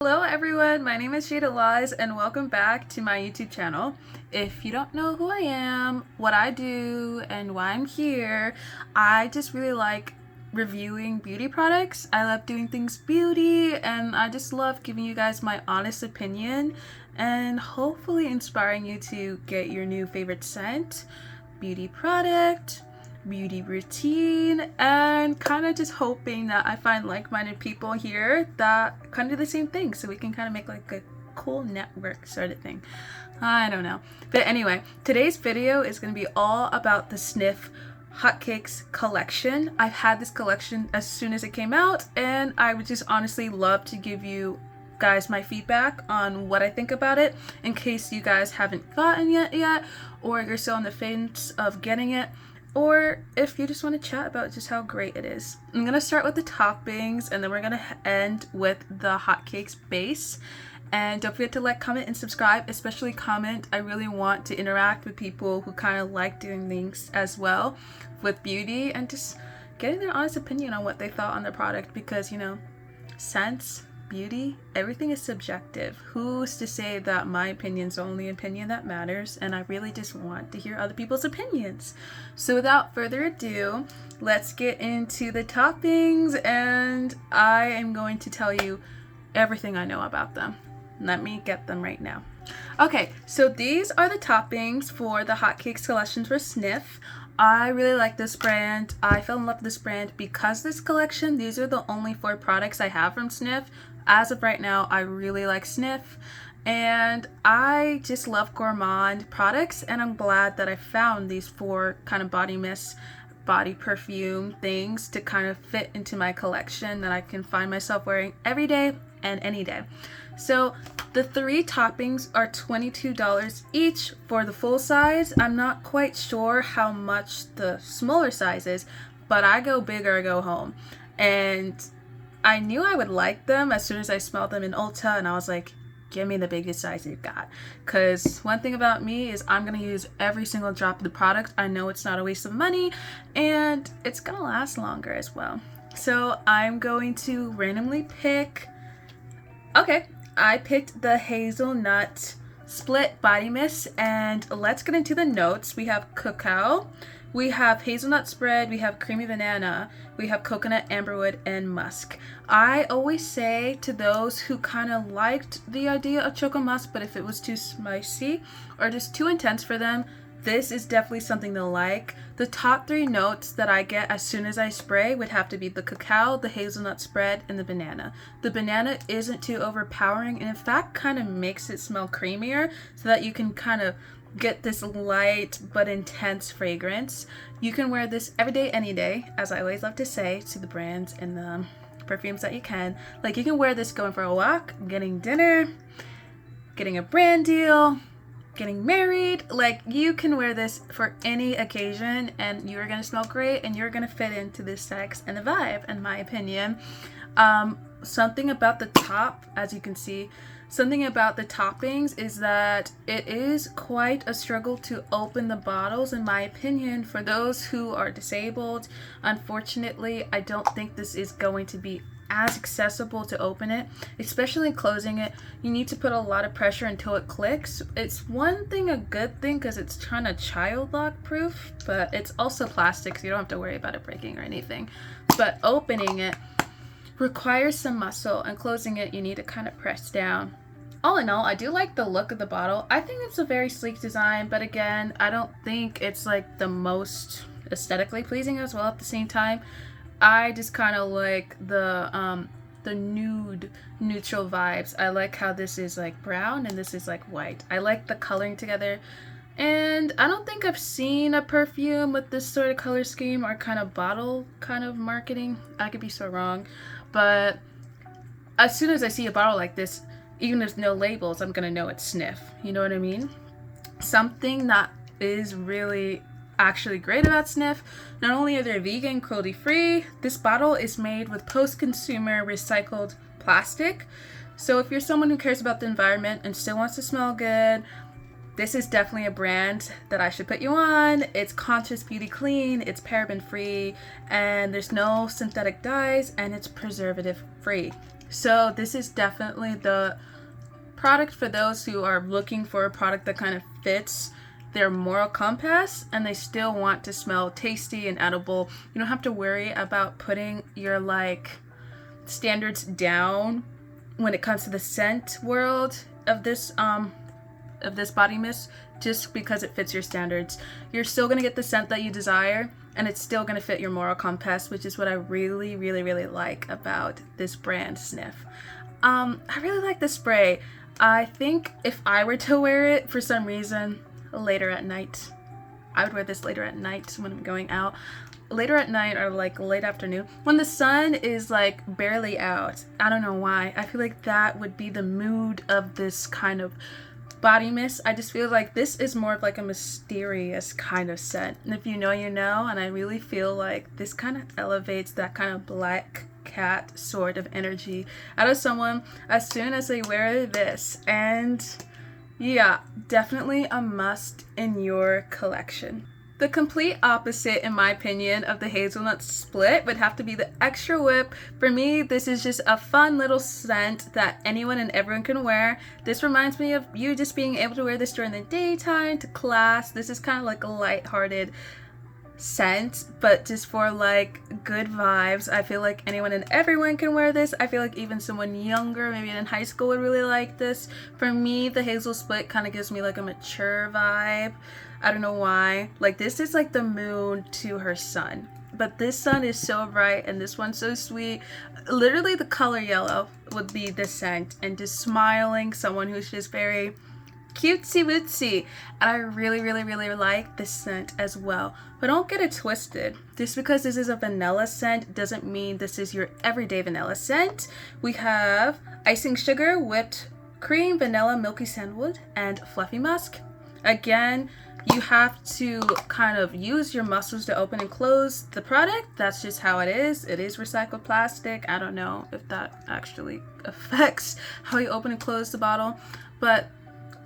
Hello everyone, my name is Jada Laws and welcome back to my YouTube channel. If you don't know who I am, what I do, and why I'm here, I just really like reviewing beauty products. I love doing things beauty and I just love giving you guys my honest opinion and hopefully inspiring you to get your new favorite scent, beauty product, beauty routine, and kind of just hoping that I find like-minded people here that kind of do the same thing so we can kind of make like a cool network sort of thing. I don't know. But anyway, today's video is going to be all about the Snif Hotcakes collection. I've had this collection as soon as it came out and I would just honestly love to give you guys my feedback on what I think about it in case you guys haven't gotten it yet or you're still on the fence of getting it, or if you just want to chat about just how great it is. I'm going to start with the toppings and then we're going to end with the Hotcakes base. And don't forget to like, comment, and subscribe, especially comment. I really want to interact with people who kind of like doing things as well with beauty and just getting their honest opinion on what they thought on the product, because you know, scents, beauty, everything is subjective. Who's to say that my opinion's the only opinion that matters? And I really just want to hear other people's opinions. So without further ado, let's get into the toppings and I am going to tell you everything I know about them. Let me get them right now. Okay, so these are the toppings for the Hotcakes collection for Snif. I really like this brand. I fell in love with this brand because this collection, these are the only 4 products I have from Snif. As of right now, I really like Snif and I just love gourmand products, and I'm glad that I found these 4 kind of body mist, body perfume things to kind of fit into my collection that I can find myself wearing every day and any day. So the 3 toppings are $22 each for the full size. I'm not quite sure how much the smaller size is, but I go big or I go home. And I knew I would like them as soon as I smelled them in Ulta, and I was like, give me the biggest size you've got. Because one thing about me is I'm going to use every single drop of the product. I know it's not a waste of money and it's going to last longer as well. So I'm going to randomly pick. Okay, I picked the hazelnut split body mist, and let's get into the notes. We have cacao, we have hazelnut spread, we have creamy banana, we have coconut, amberwood, and musk. I always say to those who kind of liked the idea of choco musk, but if it was too spicy or just too intense for them, this is definitely something they'll like. The top 3 notes that I get as soon as I spray would have to be the cacao, the hazelnut spread, and the banana. The banana isn't too overpowering and in fact kind of makes it smell creamier so that you can kind of get this light but intense fragrance. You can wear this every day, any day, as I always love to say to the brands and the perfumes that you can. Like, you can wear this going for a walk, getting dinner, getting a brand deal, getting married. Like, you can wear this for any occasion and you're gonna smell great and you're gonna fit into the sex and the vibe, in my opinion. Something about the top, as you can see, something about the toppings is that it is quite a struggle to open the bottles, in my opinion, for those who are disabled. Unfortunately, I don't think this is going to be as accessible to open it, especially closing it. You need to put a lot of pressure until it clicks. It's one thing a good thing because it's kind of child lock proof, but it's also plastic, so you don't have to worry about it breaking or anything. But opening it requires some muscle, and closing it you need to kind of press down. All in all, I do like the look of the bottle. I think it's a very sleek design, but again, I don't think it's like the most aesthetically pleasing as well at the same time. I just kind of like the nude neutral vibes. I like how this is like brown and this is like white. I like the coloring together, and I don't think I've seen a perfume with this sort of color scheme or kind of bottle kind of marketing. I could be so wrong, but as soon as I see a bottle like this, even if no labels, I'm gonna know it's Snif. You know what I mean? Something that is really actually great about Snif, not only are they vegan, cruelty free, this bottle is made with post-consumer recycled plastic. So if you're someone who cares about the environment and still wants to smell good, this is definitely a brand that I should put you on. It's conscious beauty clean, it's paraben free, and there's no synthetic dyes, and it's preservative free. So this is definitely the product for those who are looking for a product that kind of fits their moral compass and they still want to smell tasty and edible. You don't have to worry about putting your like standards down when it comes to the scent world of this body mist, just because it fits your standards. You're still gonna get the scent that you desire, and it's still gonna fit your moral compass, which is what I really, really, really like about this brand, Snif. I really like this spray. I think if I were to wear it for some reason later at night, I would wear this later at night when I'm going out. Later at night or like late afternoon when the sun is like barely out. I don't know why. I feel like that would be the mood of this kind of body mist. I just feel like this is more of like a mysterious kind of scent. And if you know, you know. And I really feel like this kind of elevates that kind of black cat sort of energy out of someone as soon as they wear this. And yeah, definitely a must in your collection. The complete opposite, in my opinion, of the hazelnut split would have to be the extra whip. For me, this is just a fun little scent that anyone and everyone can wear. This reminds me of you just being able to wear this during the daytime to class. This is kind of like a lighthearted scent, but just for like good vibes. I feel like anyone and everyone can wear this. I feel like even someone younger, maybe in high school, would really like this. For me, the hazel split kind of gives me like a mature vibe. I don't know why. Like this is like the moon to her sun, but this sun is so bright and this one's so sweet. Literally the color yellow would be the scent, and just smiling, someone who's just very cutesy wootsy. And I really, really, really like this scent as well. But don't get it twisted. Just because this is a vanilla scent doesn't mean this is your everyday vanilla scent. We have icing sugar, whipped cream, vanilla, milky sandalwood, and fluffy musk. Again, you have to kind of use your muscles to open and close the product. That's just how it is. It is recycled plastic. I don't know if that actually affects how you open and close the bottle, but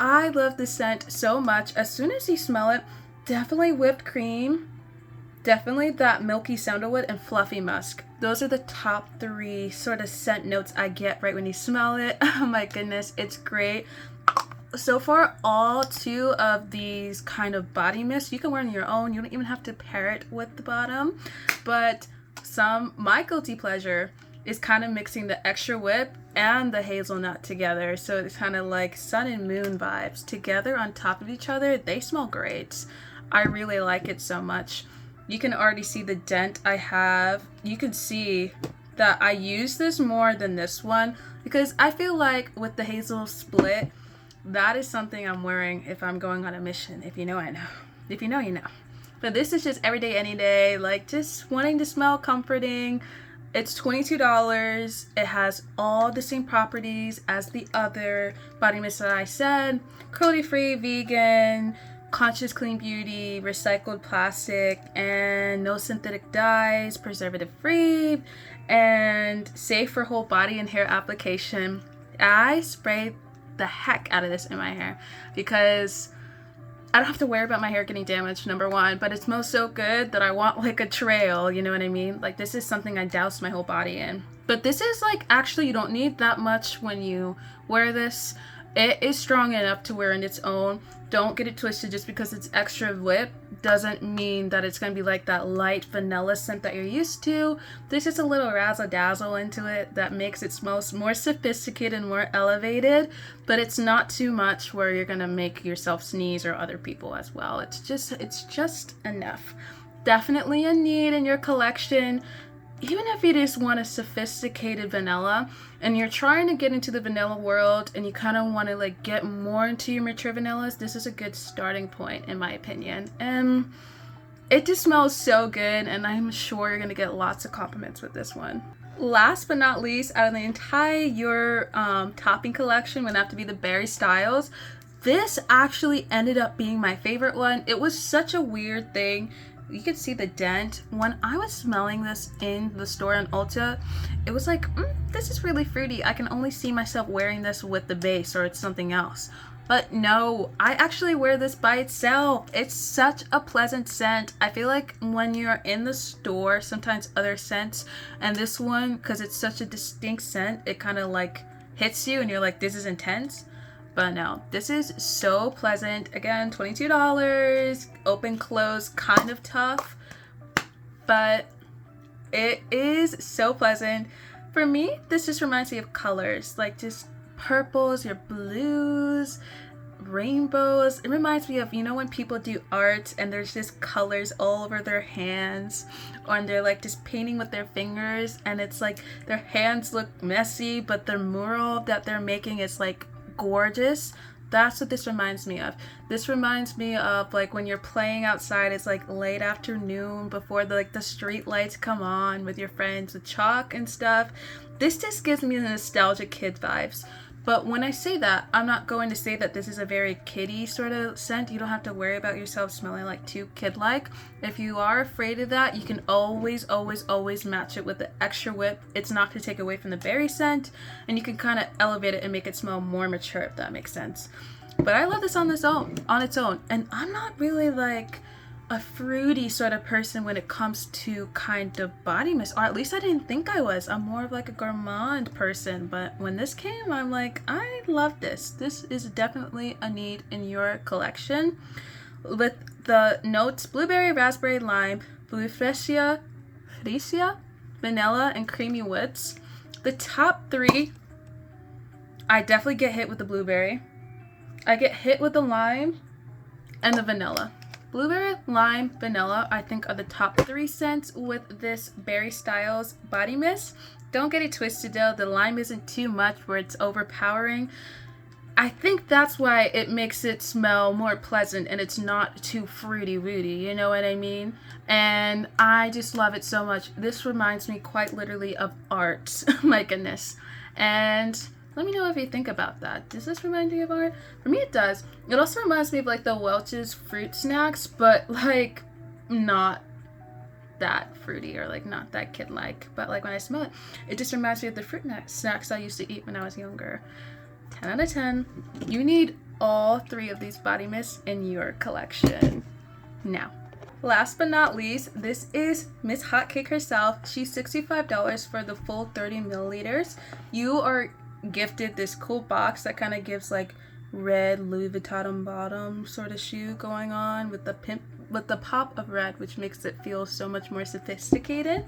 I love this scent so much. As soon as you smell it, definitely whipped cream, definitely that milky sandalwood, and fluffy musk. Those are the top 3 sort of scent notes I get right when you smell it. Oh my goodness, it's great. So far, all 2 of these kind of body mists you can wear on your own. You don't even have to pair it with the bottom. But my guilty pleasure is kind of mixing the extra whip and the hazelnut together. So it's kind of like sun and moon vibes together on top of each other. They smell great. I really like it so much. You can already see the dent I have. You can see that I use this more than this one, because I feel like with the hazel split, that is something I'm wearing if I'm going on a mission. If you know, I know. If you know, you know. But this is just everyday, any day, like just wanting to smell comforting. It's $22. It has all the same properties as the other body mist that I said. Cruelty-free, vegan, conscious clean beauty, recycled plastic, and no synthetic dyes, preservative-free, and safe for whole body and hair application. I sprayed the heck out of this in my hair because I don't have to worry about my hair getting damaged, number one, but it smells so good that I want like a trail, you know what I mean? Like this is something I douse my whole body in. But this is like, actually you don't need that much when you wear this. It is strong enough to wear on its own. Don't get it twisted. Just because it's extra whip doesn't mean that it's going to be like that light vanilla scent that you're used to. There's just a little razzle dazzle into it that makes it smell more sophisticated and more elevated, but it's not too much where you're going to make yourself sneeze or other people as well. It's just enough. Definitely a need in your collection. Even if you just want a sophisticated vanilla and you're trying to get into the vanilla world and you kind of want to like get more into your mature vanillas, this is a good starting point in my opinion. And it just smells so good, and I'm sure you're going to get lots of compliments with this one. Last but not least, out of the entire topping collection would have to be the Berry Styles. This actually ended up being my favorite one. It was such a weird thing. You could see the dent. When I was smelling this in the store in Ulta, it was like, this is really fruity. I can only see myself wearing this with the base, or it's something else. But no, I actually wear this by itself. It's such a pleasant scent. I feel like when you're in the store, sometimes other scents, and this one, because it's such a distinct scent, it kind of like hits you and you're like, this is intense. But no, this is so pleasant. Again, $22, open, close, kind of tough, but it is so pleasant. For me, this just reminds me of colors, like just purples, your blues, rainbows. It reminds me of, you know, when people do art and there's just colors all over their hands, or they're like just painting with their fingers and it's like their hands look messy, but the mural that they're making is like gorgeous. That's what this reminds me of. This reminds me of like when you're playing outside, it's like late afternoon before the street lights come on with your friends with chalk and stuff. This just gives me the nostalgic kid vibes. But when I say that, I'm not going to say that this is a very kiddie sort of scent. You don't have to worry about yourself smelling like too kid-like. If you are afraid of that, you can always match it with the extra whip. It's not to take away from the berry scent, and you can kind of elevate it and make it smell more mature, if that makes sense. But I love this on its own. And I'm not really like a fruity sort of person when it comes to kind of body mist, or at least I didn't think I was. I'm more of like a gourmand person, but when this came, I'm like, I love this. This is definitely a need in your collection. With the notes blueberry, raspberry, lime, blue freesia, vanilla, and creamy woods. The top three, I definitely get hit with the blueberry. I get hit with the lime and the vanilla. Blueberry, lime, vanilla, I think are the top three scents with this Berry Styles body mist. Don't get it twisted though, the lime isn't too much where it's overpowering. I think that's why it makes it smell more pleasant and it's not too fruity wooty, you know what I mean? And I just love it so much. This reminds me quite literally of art, my goodness. And let me know if you think about that. Does this remind you of art? For me, it does. It also reminds me of like the Welch's fruit snacks, but like not that fruity or like not that kid-like. But like when I smell it, it just reminds me of the fruit snacks I used to eat when I was younger. 10 out of 10. You need all three of these body mists in your collection. Now, last but not least, this is Miss Hotcake herself. She's $65 for the full 30 milliliters. You are gifted this cool box that kind of gives like red Louis Vuitton bottom sort of shoe going on with the pop of red, which makes it feel so much more sophisticated.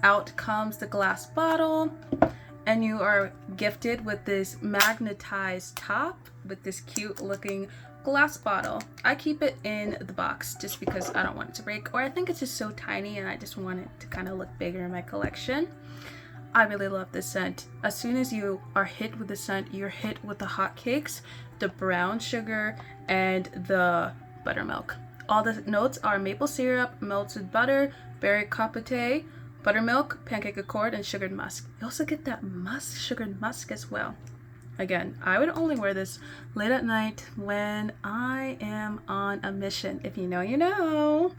Out comes the glass bottle, and you are gifted with this magnetized top with this cute looking glass bottle. I keep it in the box just because I don't want it to break, or I think it's just so tiny and I just want it to kind of look bigger in my collection. I really love this scent. As soon as you are hit with the scent, you're hit with the hotcakes, the brown sugar, and the buttermilk. All the notes are maple syrup, melted butter, berry capote, buttermilk, pancake accord, and sugared musk. You also get that sugared musk as well. Again, I would only wear this late at night when I am on a mission. If you know, you know.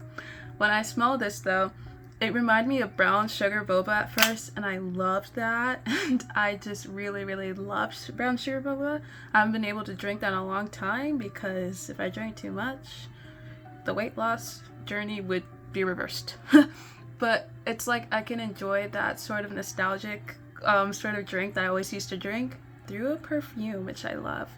When I smell this though, it reminded me of brown sugar boba at first, and I loved that. And I just really loved brown sugar boba. I haven't been able to drink that in a long time because if I drank too much, the weight loss journey would be reversed. But it's like I can enjoy that sort of nostalgic sort of drink that I always used to drink through a perfume, which I love.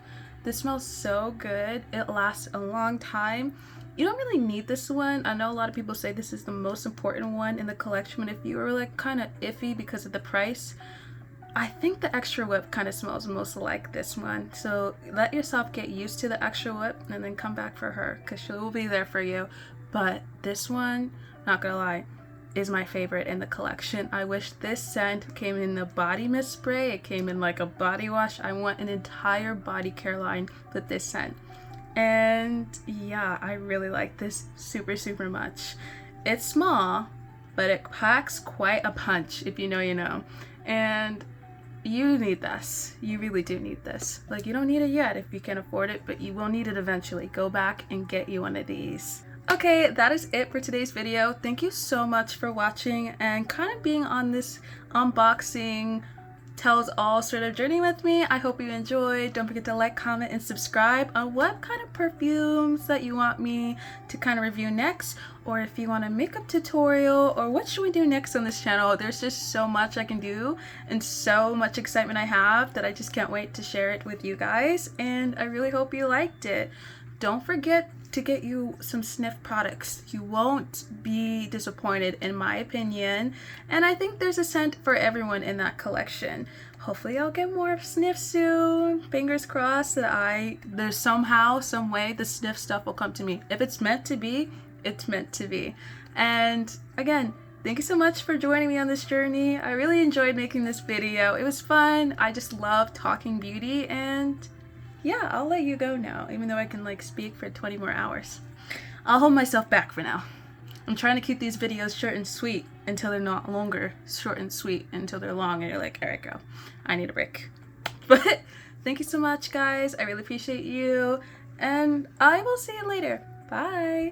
This smells so good. It lasts a long time. You don't really need this one. I know a lot of people say this is the most important one in the collection, but if you were like kind of iffy because of the price, I think the extra whip kind of smells most like this one. So let yourself get used to the extra whip and then come back for her because she will be there for you. But this one, not gonna lie, is my favorite in the collection. I wish this scent came in the body mist spray. It came in like a body wash. I want an entire body care line with this scent. And yeah, I really like this super much. It's small, but it packs quite a punch, if you know, you know. And you need this. You really do need this. Like, you don't need it yet if you can afford it, but you will need it eventually. Go back and get you one of these. Okay, that is it for today's video. Thank you so much for watching and kind of being on this unboxing tells all sort of journey with me. I hope you enjoyed. Don't forget to like, comment, and subscribe on what kind of perfumes that you want me to kind of review next, or if you want a makeup tutorial, or what should we do next on this channel. There's just so much I can do and so much excitement I have that I just can't wait to share it with you guys, and I really hope you liked it. Don't forget to get you some Snif products. You won't be disappointed in my opinion, and I think there's a scent for everyone in that collection. Hopefully I'll get more Snif soon. Fingers crossed that there's somehow, some way the Snif stuff will come to me. If it's meant to be, it's meant to be. And again, thank you so much for joining me on this journey. I really enjoyed making this video. It was fun. I just love talking beauty, and yeah, I'll let you go now, even though I can like speak for 20 more hours. I'll hold myself back for now. I'm trying to keep these videos short and sweet until they're not longer, short and sweet until they're long and you're like, all right, girl, I need a break. But thank you so much, guys. I really appreciate you, and I will see you later. Bye.